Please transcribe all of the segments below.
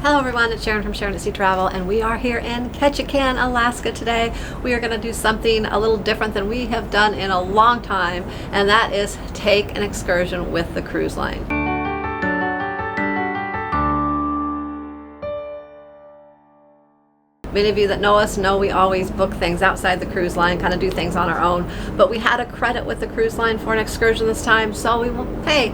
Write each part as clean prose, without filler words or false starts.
Hello everyone, it's Sharon from Sharonatsea Travel, and we are here in Ketchikan, Alaska today. We are going to do something a little different than we have done in a long time, and that is take an excursion with the cruise line. Many of you that know us know we always book things outside the cruise line, kind of do things on our own, but we had a credit with the cruise line for an excursion this time, so we will, hey,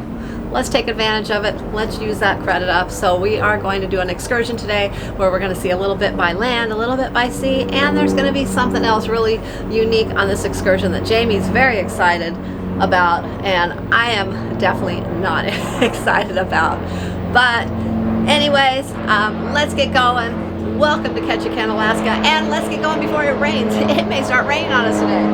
let's take advantage of it. Let's use that credit up. So we are going to do an excursion today where we're going to see a little bit by land, a little bit by sea, and there's going to be something else really unique on this excursion that Jamie's very excited about, and I am definitely not excited about. But anyways, let's get going. Welcome to Ketchikan, Alaska, and let's get going before it rains. It may start raining on us today.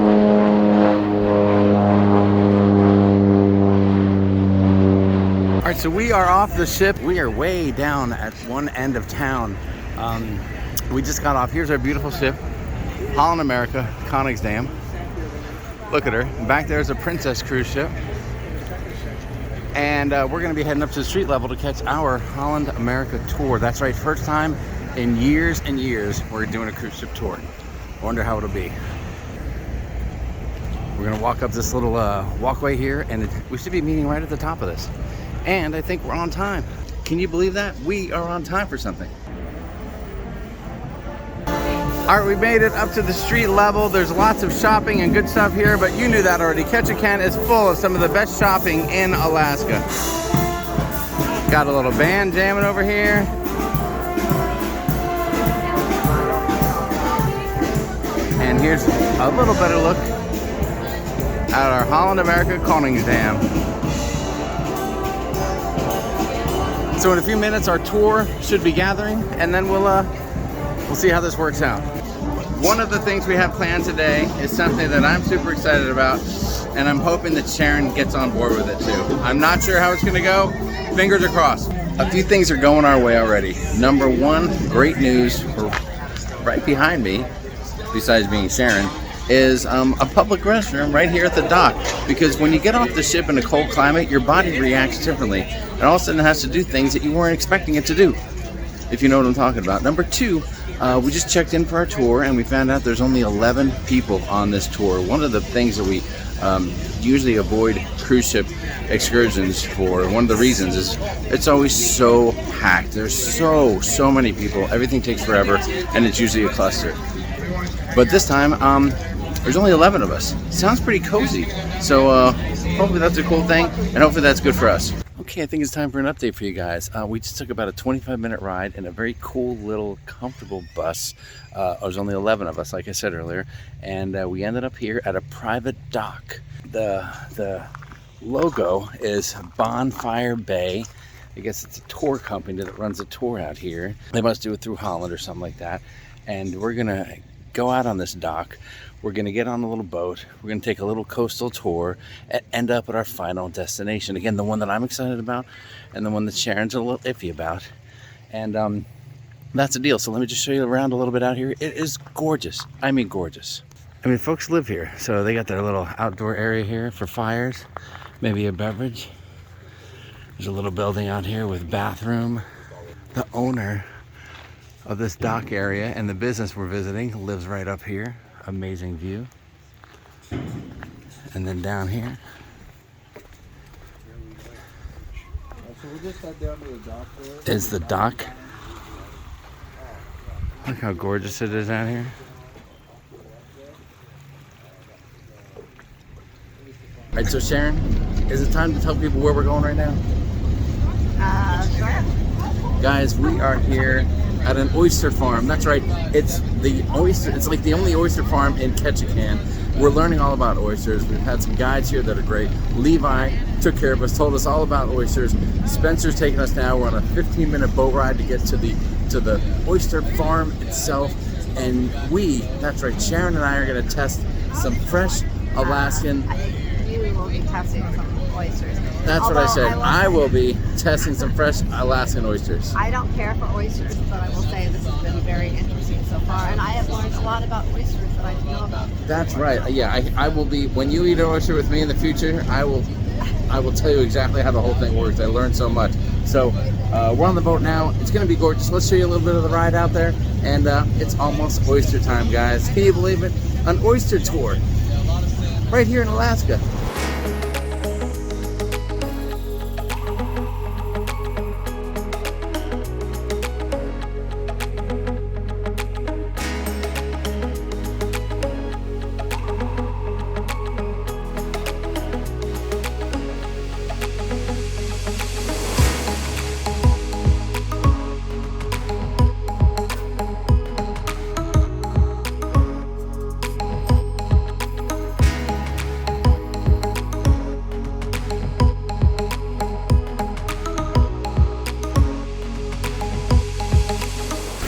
All right, so we are off the ship. We are way down at one end of town. We just got off. Here's our beautiful ship, Holland, America, Koningsdam. Look at her. Back there is a Princess cruise ship. And we're gonna be heading up to the street level to catch our Holland America tour. That's right, first time in years and years we're doing a cruise ship tour. I wonder how it'll be. We're gonna walk up this little walkway here, and we should be meeting right at the top of this. And I think we're on time. Can you believe that? We are on time for something. All right, we made it up to the street level. There's lots of shopping and good stuff here, but you knew that already. Ketchikan is full of some of the best shopping in Alaska. Got a little band jamming over here. And here's a little better look at our Holland America Koningsdam. So in a few minutes our tour should be gathering, and then we'll see how this works out. One of the things we have planned today is something that I'm super excited about, and I'm hoping that Sharon gets on board with it too. I'm not sure how it's gonna go. Fingers are crossed. A few things are going our way already. Number one, great news for right behind me, besides being Sharon, is a public restroom right here at the dock. Because when you get off the ship in a cold climate, your body reacts differently. And all of a sudden it has to do things that you weren't expecting it to do, if you know what I'm talking about. Number two, we just checked in for our tour and we found out there's only 11 people on this tour. One of the things that we usually avoid cruise ship excursions for, one of the reasons is it's always so packed. There's so many people, everything takes forever, and it's usually a cluster. But this time, there's only 11 of us. Sounds pretty cozy. So hopefully that's a cool thing, and hopefully that's good for us. Okay, I think it's time for an update for you guys. We just took about a 25-minute ride in a very cool little comfortable bus. There's only 11 of us, like I said earlier, and we ended up here at a private dock. The logo is Bonfire Bay. I guess it's a tour company that runs a tour out here. They must do it through Holland or something like that. And we're gonna go out on this dock. We're gonna get on a little boat. We're gonna take a little coastal tour and end up at our final destination. Again, the one that I'm excited about and the one that Sharon's a little iffy about. And that's the deal. So let me just show you around a little bit out here. It is gorgeous. I mean gorgeous. I mean, folks live here, so they got their little outdoor area here for fires, maybe a beverage. There's a little building out here with bathroom. The owner of this dock area and the business we're visiting lives right up here. Amazing view. And then down here is the dock. Look how gorgeous it is out here. All right, so Sharon, is it time to tell people where we're going right now? Sure. Guys, we are here at an oyster farm. That's right, it's like the only oyster farm in Ketchikan. We're learning all about oysters. We've had some guides here that are great. Levi took care of us, told us all about oysters. Spencer's taking us now. We're on a 15-minute boat ride to get to the oyster farm itself. And that's right, Sharon and I are gonna test some fresh Alaskan. I think you will be testing some oysters. That's what I said. I will be testing some fresh Alaskan oysters. I don't care for oysters, but I will say this has been very interesting so far, and I have learned a lot about oysters that I didn't know about. That's right. Yeah, I will be. When you eat an oyster with me in the future, I will tell you exactly how the whole thing works. I learned so much. So we're on the boat now. It's gonna be gorgeous. Let's show you a little bit of the ride out there. And it's almost oyster time, guys. Can you believe it? An oyster tour right here in Alaska.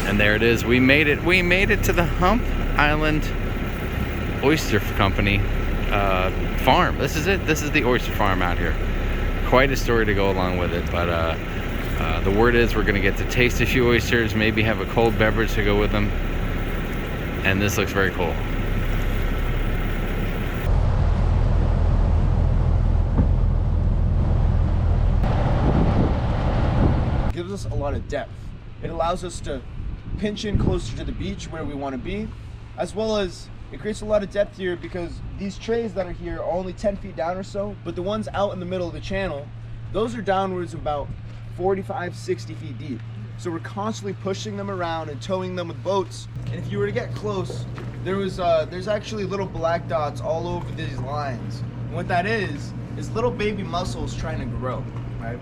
And there it is. We made it. We made it to the Hump Island Oyster Company farm. This is it. This is the oyster farm out here. Quite a story to go along with it, but the word is we're going to get to taste a few oysters, maybe have a cold beverage to go with them. And this looks very cool. It gives us a lot of depth. It allows us to pinch in closer to the beach where we want to be, as well as it creates a lot of depth here because these trays that are here are only 10 feet down or so, but the ones out in the middle of the channel, those are downwards about 45, 60 feet deep. So we're constantly pushing them around and towing them with boats. And if you were to get close, there's actually little black dots all over these lines. And what that is little baby mussels trying to grow, right?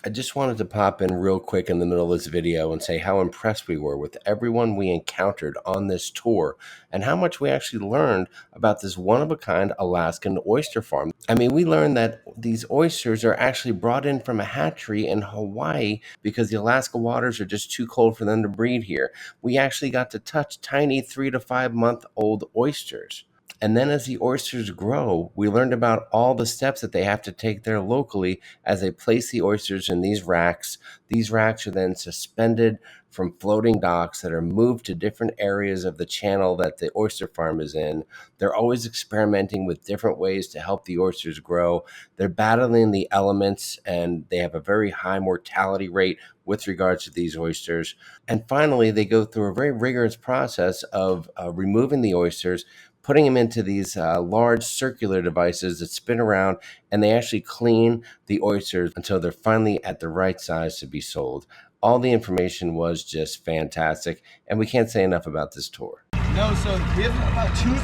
I just wanted to pop in real quick in the middle of this video and say how impressed we were with everyone we encountered on this tour and how much we actually learned about this one-of-a-kind Alaskan oyster farm. I mean, we learned that these oysters are actually brought in from a hatchery in Hawaii because the Alaska waters are just too cold for them to breed here. We actually got to touch tiny 3 to 5 month old oysters. And then as the oysters grow, we learned about all the steps that they have to take there locally as they place the oysters in these racks. These racks are then suspended from floating docks that are moved to different areas of the channel that the oyster farm is in. They're always experimenting with different ways to help the oysters grow. They're battling the elements, and they have a very high mortality rate with regards to these oysters. And finally, they go through a very rigorous process of removing the oysters, putting them into these large circular devices that spin around, and they actually clean the oysters until they're finally at the right size to be sold. All the information was just fantastic, and we can't say enough about this tour. No, so we have about 2,000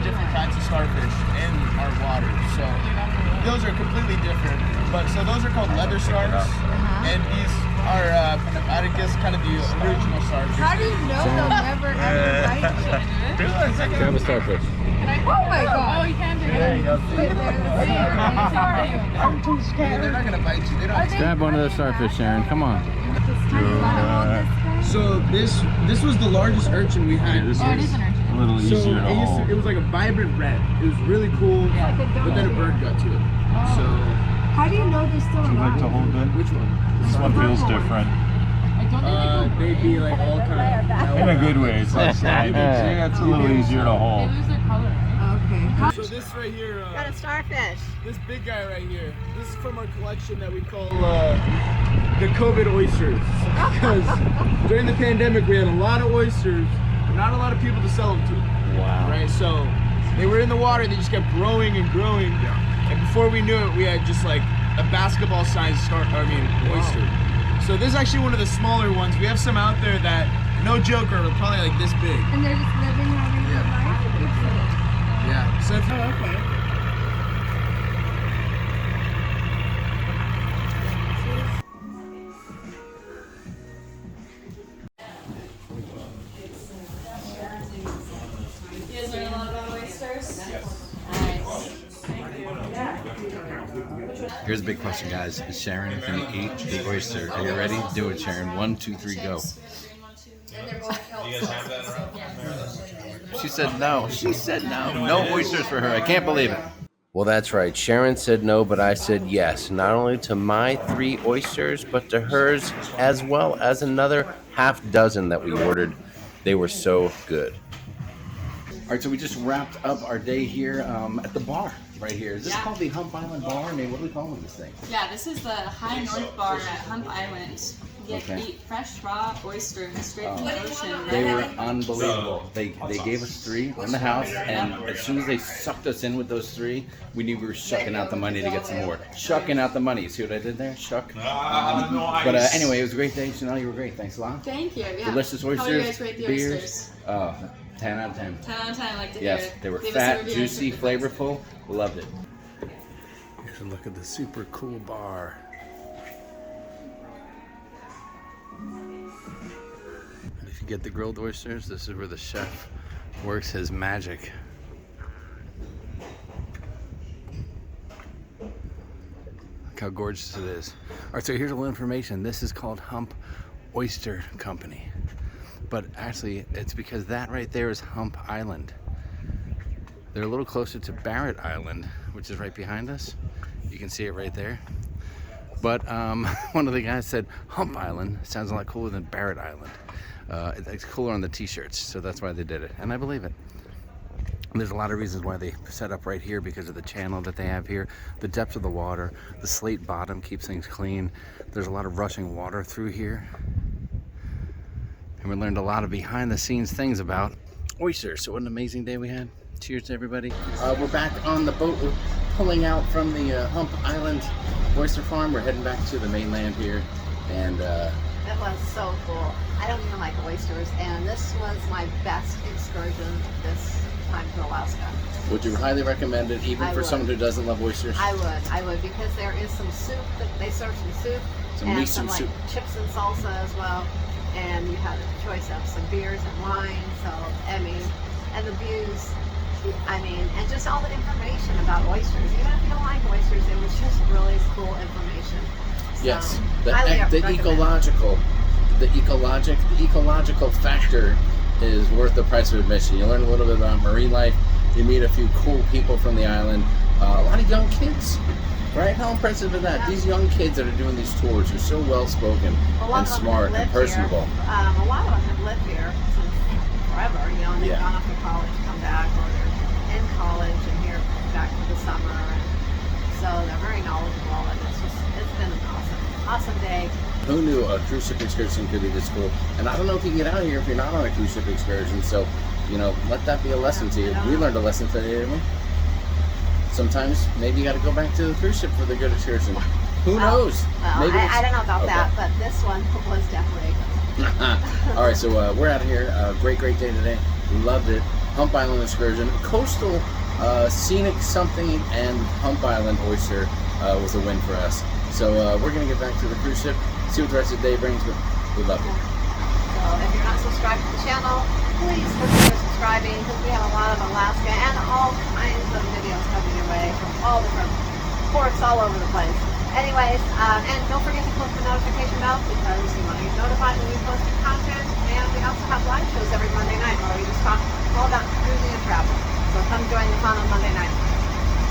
different kinds of starfish in our water. So those are completely different. But so those are called leather stars, and these are, I guess, kind of the original starfish. How do you know they'll never ever bite you? Grab a starfish. Oh my god! Oh, you can do it. There you go. I'm too scared. They're not gonna bite you. They don't. Grab one of those starfish, Sharon. Come on. So this was the largest urchin we had. Oh, it is an urchin. A little So easier to haul. it was like a vibrant red. It was really cool, but then a bird got to it. So How do you know they're still Would you like to alive? hold it? which one? This one feels different. They'd be like all kind of. In a good way. It's not slimy. Yeah, it's a little easier to hold. Okay. So this right here, Got a starfish. this big guy right here, this is from our collection that we call the COVID oysters. Because during the pandemic, we had a lot of oysters, but not a lot of people to sell them to. Wow. Right, so they were in the water, they just kept growing and growing. And before we knew it, we had just like a basketball-sized oyster. So this is actually one of the smaller ones. We have some out there that, no joke, are probably like this big. And they're just living having their life? Yeah. So if Okay. You guys learn a lot about oysters? Here's a big question, guys. Is Sharon going to eat the oyster? Are you ready? Do it, Sharon. 1, 2, 3, go. She said no. She said no. No oysters for her. I can't believe it. Well, that's right. Sharon said no, but I said yes. Not only to my 3 oysters, but to hers, as well as another half dozen that we ordered. They were so good. All right, so we just wrapped up our day here at the bar. right here. Is this Yeah. called the Hump Island Bar? I mean, what do we call this thing? Yeah, this is the High North Bar at Hump Island. You get to Okay. eat fresh raw oysters straight from the ocean. They were unbelievable. They gave us 3 in the house, and as soon as they sucked us in with those 3, we knew we were shucking out the money to get some more. Shucking out the money. See what I did there? Shuck. But anyway, it was a great day. Chanel, you were great. Thanks a lot. Thank you. Yeah. Delicious oysters. How do you guys rate the beers. oysters? 10 out of 10. 10 out of 10. I like to hear Yes, it. they were Leave us a fat, review. juicy, flavorful. Loved it. Here's a look at the super cool bar. And if you get the grilled oysters, this is where the chef works his magic. Look how gorgeous it is. All right, so here's a little information. This is called Hump Oyster Company. But actually, it's because that right there is Hump Island. They're a little closer to Barrett Island, which is right behind us. You can see it right there. But one of the guys said Hump Island sounds a lot cooler than Barrett Island. It's cooler on the t-shirts, so that's why they did it. And I believe it. And there's a lot of reasons why they set up right here, because of the channel that they have here, the depth of the water, the slate bottom keeps things clean. There's a lot of rushing water through here. And we learned a lot of behind the scenes things about oysters. So what an amazing day we had. Cheers to everybody. We're back on the boat. We're pulling out from the Hump Island oyster farm. We're heading back to the mainland here. And It was so cool. I don't even like oysters, and this was my best excursion this time to Alaska. would you highly recommend it, even I for would. someone who doesn't love oysters? I would, because there is some soup that they serve, some soup, Some and miso some like soup. chips and salsa as well. And you have a choice of some beers and wine. So I mean, and the views. I mean, and just all the information about oysters. Even if you don't like oysters, it was just really cool information. So, Yes, highly the recommend. ecological factor is worth the price of admission. You learn a little bit about marine life. You meet a few cool people from the island. A lot of young kids, right? How impressive is that? Yeah. These young kids that are doing these tours are so well spoken A lot and of them smart have and lived here. personable. A lot of them have lived here since forever, you know, and they've Yeah. gone off to college, come back, or they're in college and here back for the summer. And so they're very knowledgeable, and it's been an awesome day. Who knew a cruise ship excursion could be this cool? And I don't know if you can get out here if you're not on a cruise ship excursion. So, you know, let that be a lesson to you. We learned a lesson today, didn't we? Sometimes maybe you got to go back to the cruise ship for the good excursion. Who knows? Well, Maybe it's- I don't know about Okay. that, but this one was definitely a good one. All right, so we're out of here. Great day today. Loved it. Hump Island excursion, coastal, scenic something, and Hump Island oyster was a win for us. So we're gonna get back to the cruise ship, see what the rest of the day brings. But we love it. So if you're not subscribed to the channel, please consider subscribing, because we have a lot of Alaska and all kinds of videos coming your way from all different ports all over the place. Anyways, and don't forget to click the notification bell, because you want to get notified when we post new content. And we also have live shows every Monday night where we just talk all about cruising and travel. So come join the fun on Monday night.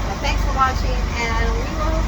So thanks for watching, and we will